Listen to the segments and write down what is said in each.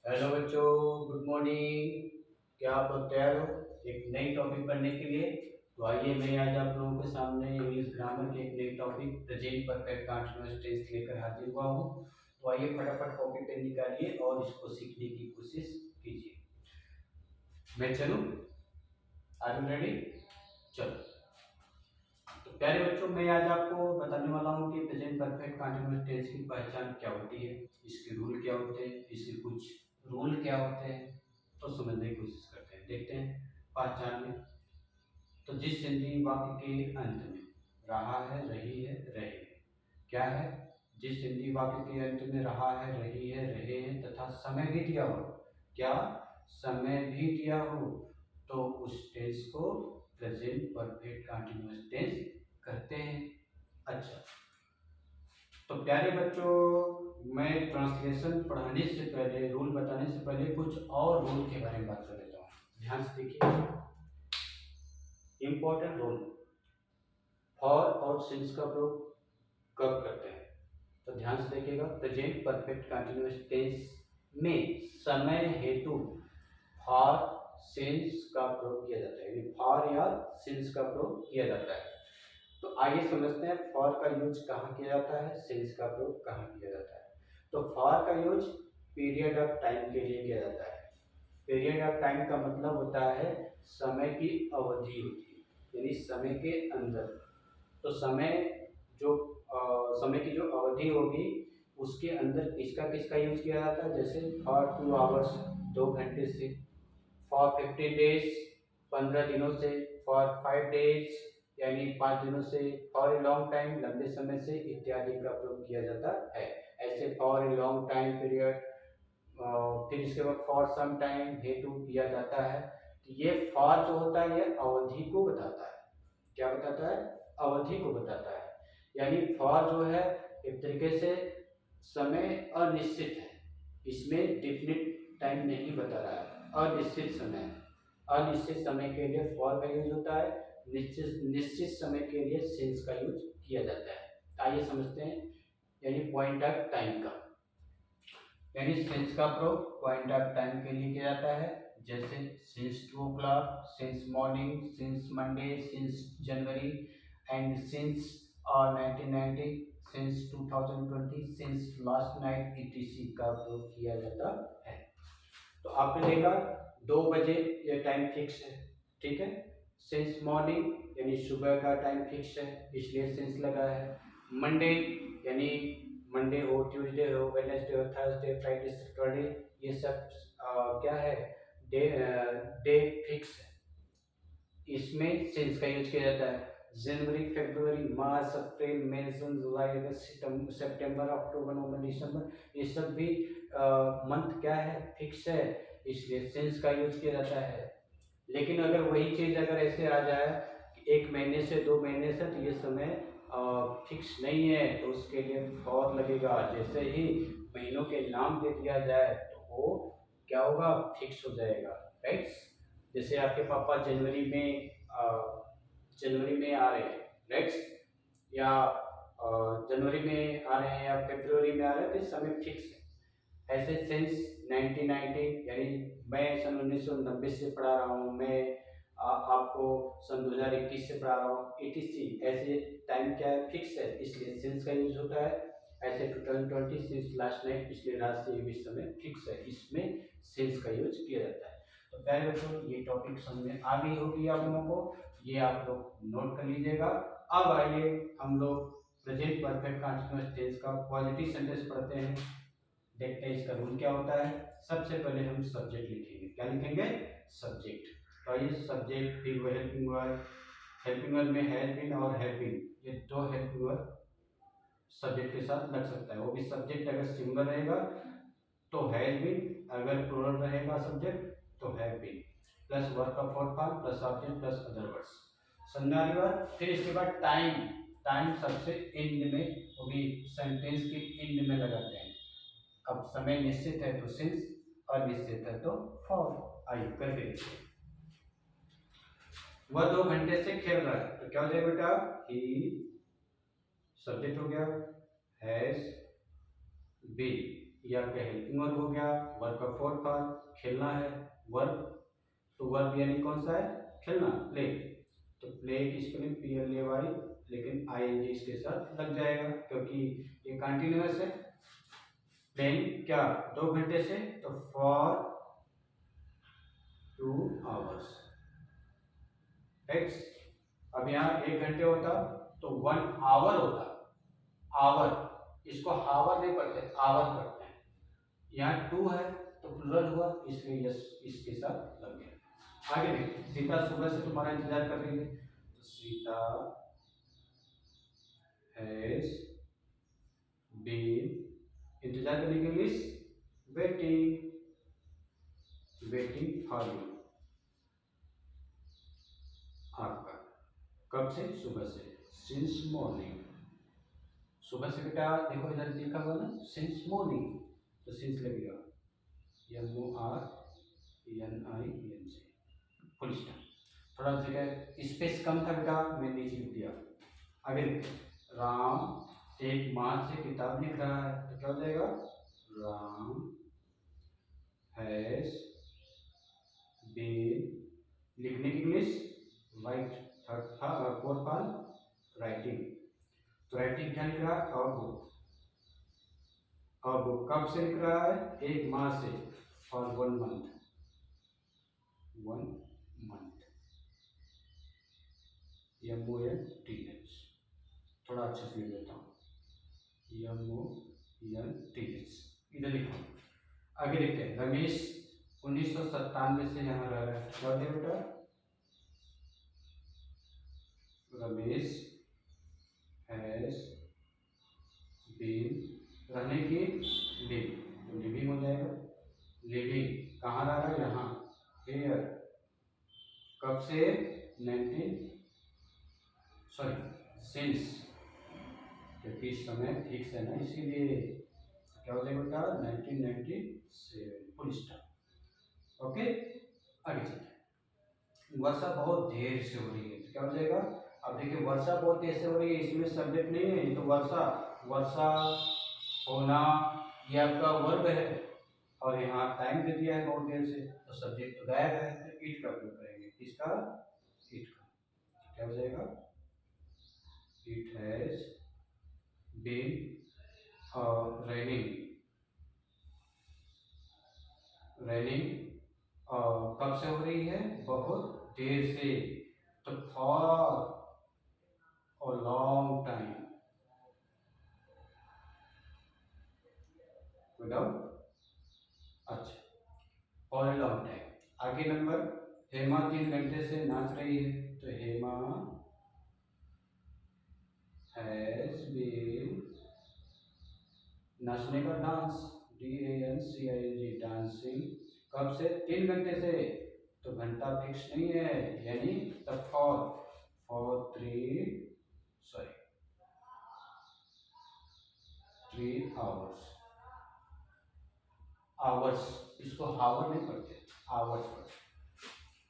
Hello बच्चों, good morning. क्या आप लोग तैयार हो एक नई टॉपिक पढ़ने के लिए? तो आइए मैं आज आप लोगों के सामने इंग्लिश ग्रामर के एक नई topic present perfect continuous tense लेकर हाजिर हुआ हूँ। तो आइए फटाफट कॉपी पेन निकालिए और इसको सीखने की कोशिश कीजिए। मैं चलूँ? Are you ready? चलो। तो प्यारे बच्चों, मैं आज आपको बताने वाला हूँ कि प्रेजेंट परफेक्ट कंटीन्यूअस टेंस की पहचान क्या होती है, इसके रूल क्या होते हैं, इसके कुछ रूल क्या होते हैं। तो समझने की कोशिश करते हैं, देखते हैं पहचान में। तो जिस हिंदी वाक्य के अंत में रहा है, रही है, रहे हैं, क्या है? जिस हिंदी वाक्य के अंत में रहा है, रही है, रहे हैं तथा समय भी दिया हो, क्या समय भी दिया हो, तो उस टेंस को प्रेजेंट परफेक्ट कंटीन्यूअस टेंस करते हैं। अच्छा, तो प्यारे बच्चों, मैं ट्रांसलेशन पढ़ाने से पहले, रूल बताने से पहले कुछ और रूल के बारे में बात कर लेता हूँ। ध्यान से देखिए, इंपॉर्टेंट रूल। फॉर और सिंस का प्रयोग कब करते हैं? तो ध्यान से देखिएगा, प्रेजेंट परफेक्ट कंटिन्यूअस टेंस में समय हेतु फॉर सिंस का प्रयोग किया जाता है, यानी फॉर या सिंस का प्रयोग किया जाता है। तो आइए समझते हैं फॉर का यूज कहाँ किया जाता है, सिंस का प्रयोग कहाँ किया जाता है। तो फॉर का यूज पीरियड ऑफ टाइम के लिए किया जाता है। पीरियड ऑफ टाइम का मतलब होता है समय की अवधि होती है, यानी समय के अंदर। तो समय जो समय की जो अवधि होगी उसके अंदर किसका किसका यूज किया जाता है। जैसे फॉर 2 आवर्स, 2 घंटे से। फॉर 15 डेज, 15 दिनों से। फॉर 5 डेज, यानी 5 दिनों से। फॉर ए लॉन्ग टाइम, लंबे समय से, इत्यादि का प्रयोग किया जाता है। ऐसे for a long time period, फिर इसके बाद फॉर सम टाइम हेतु किया जाता है। तो ये फॉर जो होता है ये अवधि को बताता है। क्या बताता है? अवधि को बताता है। यानी फॉर जो है एक तरीके से समय अनिश्चित है, इसमें डेफिनेट टाइम नहीं बता रहा है, अनिश्चित समय है। अनिश्चित समय के लिए फॉर का यूज होता है, निश्चित निश्चित समय के लिए सिंस का यूज किया जाता है। आइए समझते हैं, यानी पॉइंट ऑफ टाइम का, यानी सिंस का प्रयोग पॉइंट ऑफ टाइम के लिए किया जाता है। जैसे since 2 o'clock, since morning, since Monday, since January, and since 1990, since 2020, since last night, etc का प्रयोग किया जाता है। तो आपने देखा 2 बजे ये टाइम फिक्स है, ठीक है। सिंस मॉर्निंग यानी सुबह का टाइम फिक्स है, इसलिए सिंस लगा है। मंडे यानी मंडे हो, ट्यूसडे हो, वेडनेसडे हो, थर्सडे, फ्राइडे, सैटरडे, ये सब क्या है, डे डे फिक्स है, इसमें सिंस का यूज किया जाता है। जनवरी, फरवरी, मार्च, अप्रैल, मई, जून, जुलाई, अगस्त, सितंबर, अक्टूबर, नवंबर, दिसंबर, ये सब भी मंथ क्या है, फिक्स है, इसलिए सिंस का यूज किया जाता है। लेकिन अगर वही चीज अगर ऐसे आ जाए कि 1 महीने से 2 महीने से, तो ये समय फिक्स नहीं है, तो उसके लिए फॉर लगेगा। जैसे ही महीनों के नाम दे दिया जाए तो वो क्या होगा, फिक्स हो जाएगा, राइट। जैसे आपके पापा जनवरी में आ रहे हैं, राइट, या जनवरी में आ रहे हैं या फरवरी में आ रहे हैं, तो समय फिक्स है। ऐसे सिंस 1990, यानी मैं सन 1990 से पढ़ा रहा हूँ, मैं आपको सन 2021 से पढ़ा रहा हूँ, etc। ऐसे टाइम क्या है, फिक्स है, इसलिए सिंस का यूज होता है। ऐसे 2020 सिंस लास्ट नाइट, पिछले रात से भी समय फिक्स है, इसमें सिंस का यूज किया जाता है। तो पहले बच्चों ये टॉपिक समझ में आ गई होगी आप लोगों को, ये आप लोग नोट कर लीजिएगा। अब आइए हम लोग प्रेजेंट परफेक्ट कंटीन्यूअस टेंस का पॉजिटिव सेंटेंस पढ़ते हैं, देखते हैं इसका रूल क्या होता है। सबसे पहले हम सब्जेक्ट लिखेंगे, क्या लिखेंगे, सब्जेक्ट। तो ये सब्जेक्ट, फिर वो हेल्पिंग वर्ब, हेल्पिंग वर्ब में हैज बीन और हैव बीन, ये 2 हेल्पिंग वर्ब सब्जेक्ट के साथ लग सकता है। वो भी सब्जेक्ट अगर सिंगल रहेगा तो हैज बीन, अगर प्लूरल रहेगा सब्जेक्ट तो हैव बीन, प्लस वर्ब का fourth form, plus object, plus other words, संज्ञानी वर्ब। फिर इसके बाद टाइम, टाइम सबसे एंड में, वो भी सेंटेंस के एंड में लगाते हैं। अब समय निश्चित है तो सिंस, अनिश्चित है तो फॉर। आइए करके देखिए। वह 2 घंटे से खेल रहा है, तो क्या हो जाएगा बेटा, ही सब्जेक्ट हो गया, हैज बीन, ये आपका हेल्पिंग वर्ब हो गया। वर्ब का फोर्थ पार्ट खेलना है। वर्ब तो वर्ब यानी कौन सा है, खेलना, प्ले। तो प्ले की स्पेलिंग PLAY, लेकिन ING इसके साथ लग जाएगा क्योंकि ये कंटिन्यूअस है। प्लेइंग क्या 2 घंटे से, तो फॉर 2 hours। राइट। अब यहाँ 1 घंटे होता तो 1 hour होता। आवर, इसको हावर नहीं पढ़ते, आवर पढ़ते हैं। यहाँ 2 है तो प्लूरल हुआ, इसलिए यस इसके साथ लग गया। आगे देखिए, सीता सुबह से तुम्हारा इंतजार कर रही है, तो सीता हैज बीन, इंतजार करने की English waiting, waiting for you. आपका कब से, सुबह से, सिंस मॉर्निंग। सुबह से बेटा देखो इधर लिखा हुआ ना, सिंस मॉर्निंग, तो सिंस लगेगा MORNING, फुल स्टॉप। थोड़ा जगह स्पेस कम था बेटा, मैं नीचे लिख दिया। आगे राम 1 माह से किताब लिख रहा है, तो क्या हो जाएगा, राम हैज बीन, लिखने की English right, fourth part writing. तो राइटिंग क्या लिख रहा है, और वो कब से लिख रहा है, 1 माह से, फॉर 1 month, 1 month, MONTH। थोड़ा अच्छे से लिख देता हूँ, MONTH, इधर लिखो। आगे देखते हैं, रमेश 1997 से यहाँ रह रहा है, क्या होता है बेटा, रमेश हैज बीन, रहने की लिव, तो लिविंग हो जाएगा, लिविंग कहाँ रह रहा है, यहाँ, हेयर, कब से, 19 सिंस, क्योंकि इस समय ठीक से ना, इसीलिए क्या हो जाएगा बेटा, 1997, फुल स्टॉप। ओके, आगे चलते हैं। वर्षा बहुत देर से हो रही है, तो क्या हो जाएगा, अब देखिए वर्षा बहुत देर से हो रही है, इसमें सब्जेक्ट नहीं है, ये तो वर्षा, वर्षा होना ये आपका वर्ब है, और यहाँ टाइम दे दिया है बहुत देर से, तो सब्जेक्ट तो गायब है, तो इट का प्रयोग करेंगे, किसका, इट का। क्या हो जाएगा, it has been raining, raining कब से हो रही है, बहुत देर से, तो for a long time, without, अच्छा, फॉर अ लॉन्ग टाइम। आगे नंबर, हेमा 3 घंटे से नाच रही है, तो हेमा हैज बीन, नाचने का डांस, DANCING, डांसिंग, कब से, 3 घंटे से, तो घंटा फिक्स नहीं है, यानी द फॉर 3 hours, आवर्स, इसको हावर नहीं पढ़ते, आवर्स पढ़ते।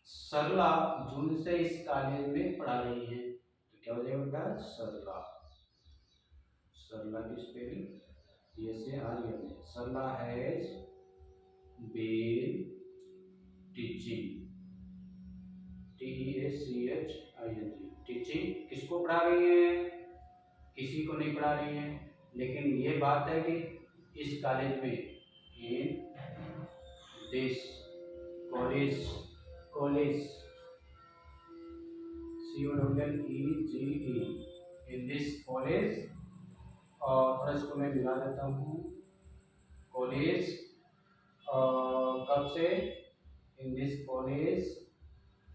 सरला जून से इस कॉलेज में पढ़ा रही है, तो क्या हो जाएगा बेटा, सरला, सरला की spelling Sarla has been teaching, TEACHING, teaching, किसको पढ़ा रही है, किसी को नहीं पढ़ा रही है, लेकिन ये बात है कि इस कॉलेज में, in this college, college COLLEGE, in this college, और थोड़ा इसको मैं मिला देता हूँ, कॉलेज कब से, इन दिस कॉलेज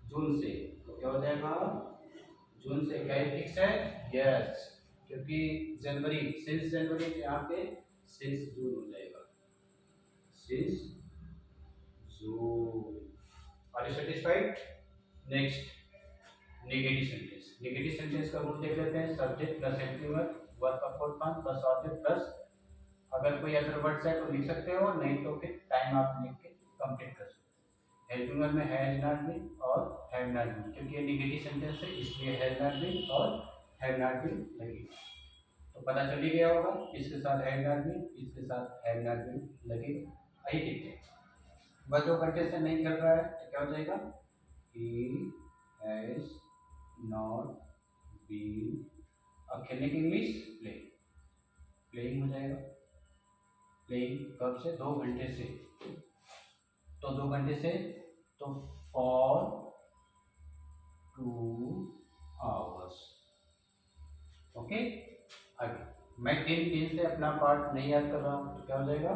जून से, तो क्या हो जाएगा, जून से, क्या फिक्स है, यस, क्योंकि जनवरी, सिंस जनवरी, यहाँ पे सिंस जून हो जाएगा, since June. Are you satisfied. Next, negative sentence, negative sentence का रूल देख लेते हैं, subject plus helping verb, verb का fourth form plus object plus, अगर कोई अदर वर्ड्स है तो लिख सकते हो, नहीं तो फिर टाइम आप लिख के कंप्लीट कर सकते हो। हेल्पिंग वर्ब में हैज नॉट बीन और हैव नॉट बीन, क्योंकि ये नेगेटिव सेंटेंस है इसलिए हैज नॉट बीन और हैव नॉट बीन लगेगा। तो पता चल ही गया होगा, इसके साथ हैव नॉट बीन, इसके साथ हैव नॉट बीन लगेगा। आई देखते हैं, वह 2 घंटे से नहीं खेल रहा है तो क्या हो जाएगा, ही हैज नॉट बीन। अब खेलने की इंग्लिश प्ले, प्लेइंग हो जाएगा। प्लेइंग कब से, 2 घंटे से, तो 2 घंटे से तो फॉर 2 आवर्स। ओके, आगे मैं 3 दिन से अपना पार्ट नहीं याद कर रहा हूँ तो क्या हो जाएगा,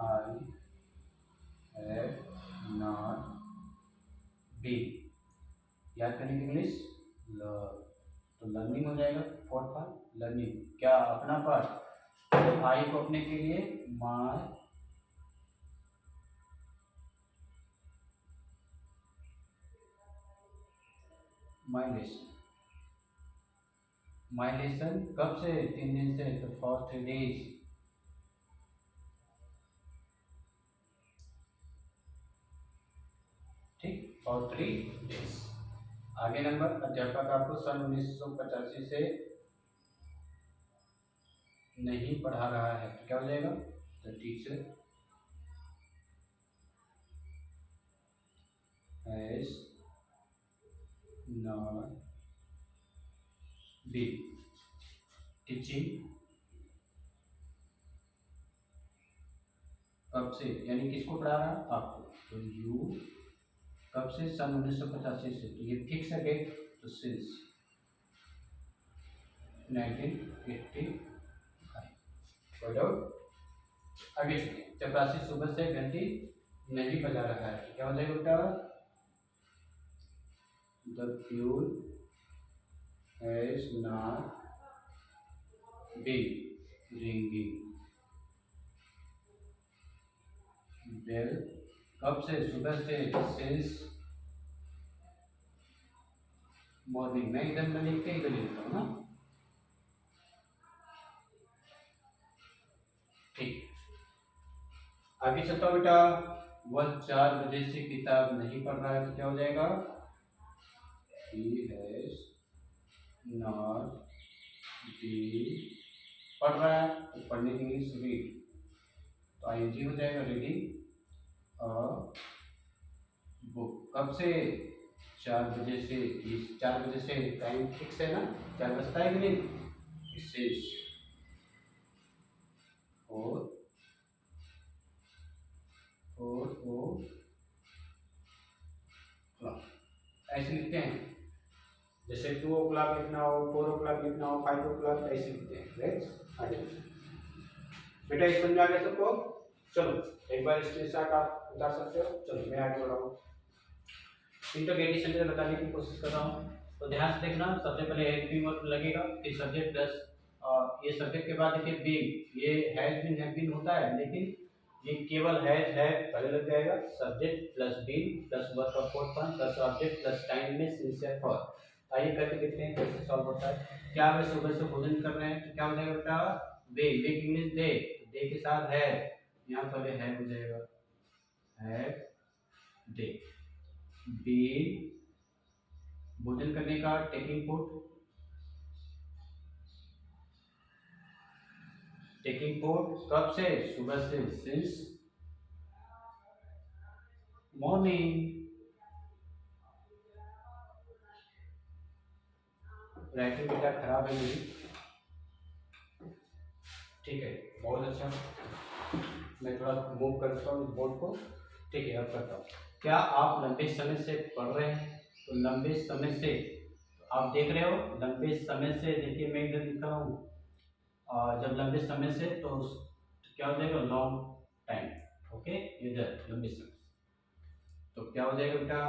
आई हैव नॉट बीन। याद करने की इंग्लिश लर्न, तो लर्निंग हो जाएगा। फोर्थ पार्ट लर्निंग, क्या अपना पार्ट, तो आई को अपने के लिए माई लेसन। माई लेसन कब से, 3 दिन से, तो फॉर 3 डेज। ठीक, फॉर 3 डेज। आगे नंबर, अध्यापक आपको सन 1985 से नहीं पढ़ा रहा है तो क्या हो जाएगा, the teacher has not been teaching. कब से, यानी किसको पढ़ा रहा है, आपको, तो यू कब से, सन 1985 से, तो ये फिक्स है डेट, तो सिंस 1985। आगे चपरासी सुबह से घंटी नहीं बजा रहा है तो क्या हो जाएगा बेटा, the fuel has not been ringing bell. कब से, सुबह से, सिंस मॉर्निंग। मैं इधर में लिख के इधर लिखता हूँ ना, ठीक। आगे चलता हूँ बेटा, वह 4 बजे से किताब नहीं पढ़ रहा है तो क्या हो जाएगा, he has not been, पढ़ रहा है तो पढ़ने की इंग्लिश रीड, तो आईएनजी हो जाएगा, रीडिंग अ बुक। कब से, 4 बजे से। इस 4 बजे से टाइम फिक्स है ना, 4 बजता है कि नहीं, इससे और ऐसे लिखते हैं, जैसे 2 o'clock लिखना हो, 4 o'clock लिखना हो, 5 o'clock ऐसे लिखते हैं, राइट। आगे बेटा इस समझ में आ गया सबको, चलो एक बार स्क्रीनशॉट आप उतार सकते हो। चलो मैं आगे बढ़ रहा हूँ, इंटरोगेटिव सेंटेंस बताने की कोशिश कर रहा हूँ, तो ध्यान से देखना। सबसे पहले हेल्पिंग वर्ब लगेगा, फिर सब्जेक्ट प्लस, ये सब्जेक्ट के बाद देखिए बीन, ये हैज बीन हैव बीन होता है, लेकिन ये केवल हैज है पहले लग जाएगा, subject plus been plus verb का fourth form plus object plus time में सिंसियर फॉर। आइए करके देखते हैं कैसे सॉल्व होता है। क्या वे सुबह से भोजन कर रहे हैं तो क्या हो जाएगा बेटा, वे, वे की इंग्लिश दे, दे के साथ है, यहाँ पहले है हो जाएगा, है दे। बीन भोजन करने का, टेकिंग फूड, टेकिंग फूड कब से, सुबह से, सिंस मॉर्निंग। राइटिंग बेटा खराब है मेरी, ठीक है, बहुत अच्छा। मैं थोड़ा मूव करता हूँ बोर्ड को, ठीक है, अब करता हूँ। क्या आप लंबे समय से पढ़ रहे हैं, तो लंबे समय से, आप देख रहे हो लंबे समय से, देखिए मैं इधर लिखा हूँ, जब लंबे समय से तो क्या हो जाएगा, लॉन्ग टाइम, ओके, इधर लंबे समय, तो क्या हो जाएगा बेटा,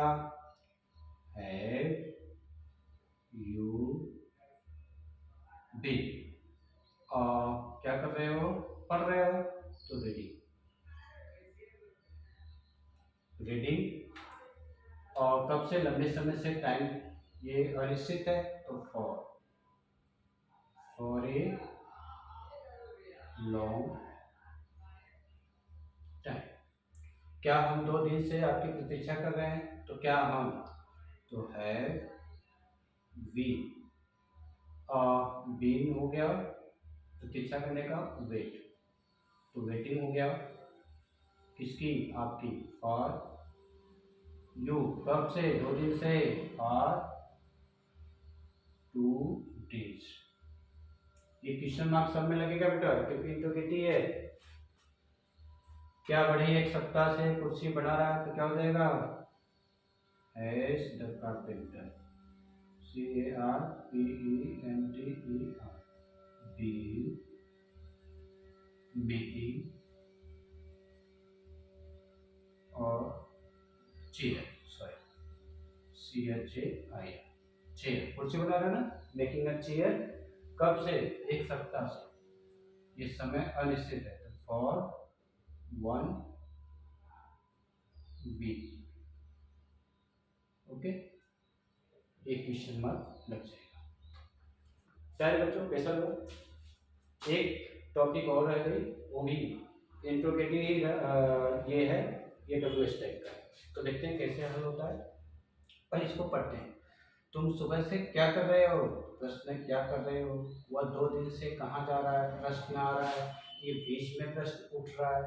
हैव यू बीन, क्या कर रहे हो, पढ़ रहे हो, तो रीडिंग, रीडिंग। और कब से, लंबे समय से, टाइम ये अनिश्चित है तो फॉर ए लॉन्ग टाइम। क्या हम 2 दिन से आपकी प्रतीक्षा कर रहे हैं तो क्या हम, तो हैव वी, बीन हो गया, तो तीसरा करने का वेट, तो वेटिंग हो गया किसकी, आपकी, फॉर यू, कब से, 2 दिन से, फॉर 2 days। ये क्वेश्चन मार्क सब में लगेगा बेटा, क्योंकि इंटरोगेटिव है। क्या बढ़े, एक सप्ताह से कुर्सी बढ़ा रहा है, तो क्या हो जाएगा, S the carpenter, CARPENTER, been making और चेयर, सॉरी CHAIR, चेयर, कुर्सी बना रहा है ना, मेकिंग अ चेयर, कब से, एक सप्ताह से, ये समय अनिश्चित है, तो फॉर 1 week, ओके, एक क्वेश्चन मार्क लग जाएगा। प्यारे बच्चों कैसा लगा, एक टॉपिक और रह गई, वो भी इंट्रोगेटिव ये है, ये WH टाइप का है, तो देखते हैं कैसे हल होता है, पर इसको पढ़ते हैं। तुम सुबह से क्या कर रहे हो, प्रश्न क्या कर रहे हो, वह 2 दिन से कहाँ जा रहा है, प्रश्न आ रहा है, ये बीच में प्रश्न उठ रहा है,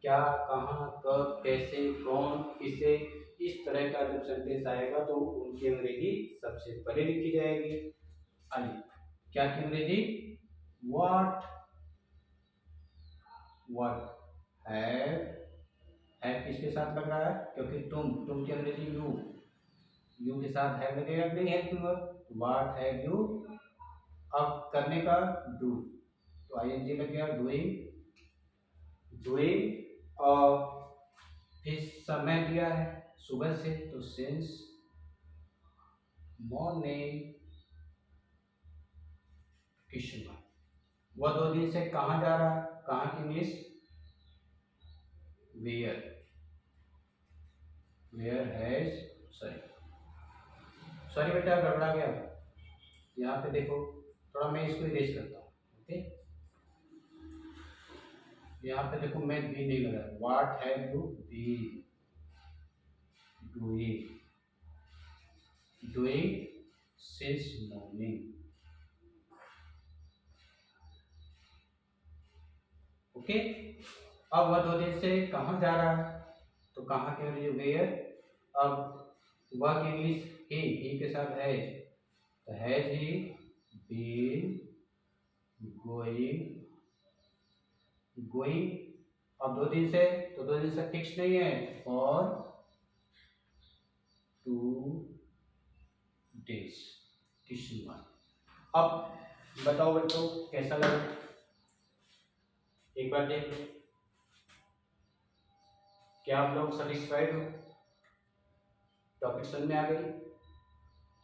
क्या, कहाँ, कब, कैसे, कौन, किसे, इस तरह का जब सेंटेंस आएगा तो उनकी अंग्रेजी सबसे पहले लिखी जाएगी। आइए, क्या की अंग्रेजी, व्हाट, हैव किसके साथ लग रहा है, क्योंकि तुम की अंग्रेजी यू के साथ हैव लगेगा, नहीं helping verb, what have you, अब करने का डू, तो आईएनजी लग गया, डूइंग और फिर समय दिया है सुबह से, तो सिंस मॉर्निंग, क्वेश्चन मार्क, वह 2 दिन से कहाँ जा रहा है, कहाँ की इंग्लिश, वेयर हैज, सॉरी बेटा गड़बड़ा गया, यहाँ पे देखो, थोड़ा मैं इसको इरेज करता हूँ, ओके, यहाँ पे देखो मैं भी नहीं लगा, what have you been doing since morning, okay. अब वह 2 दिन से कहाँ जा रहा है, तो कहाँ के लिए वेयर, अब वह की इंग्लिश ही के साथ हैज, तो हैज ही बीन गोइंग, अब 2 दिन से, तो 2 दिन से फिक्स नहीं है, फॉर 2 days, क्वेश्चन मार्क। अब बताओ बच्चों कैसा लगा, एक बार देख लो, क्या आप लोग सेटिस्फाइड हो, टॉपिक समझ में आ गई।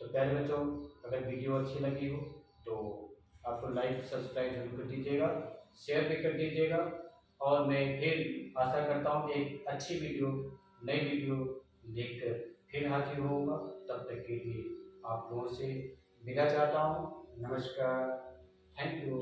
तो प्यारे बच्चों, अगर वीडियो अच्छी लगी हो तो आपको लाइक सब्सक्राइब जरूर कर दीजिएगा, शेयर भी कर दीजिएगा, और मैं फिर आशा करता हूँ एक अच्छी वीडियो, नई वीडियो लेकर फिर हाजिर होऊंगा। तब तक के लिए आप लोगों से विदा चाहता हूँ, नमस्कार, थैंक यू।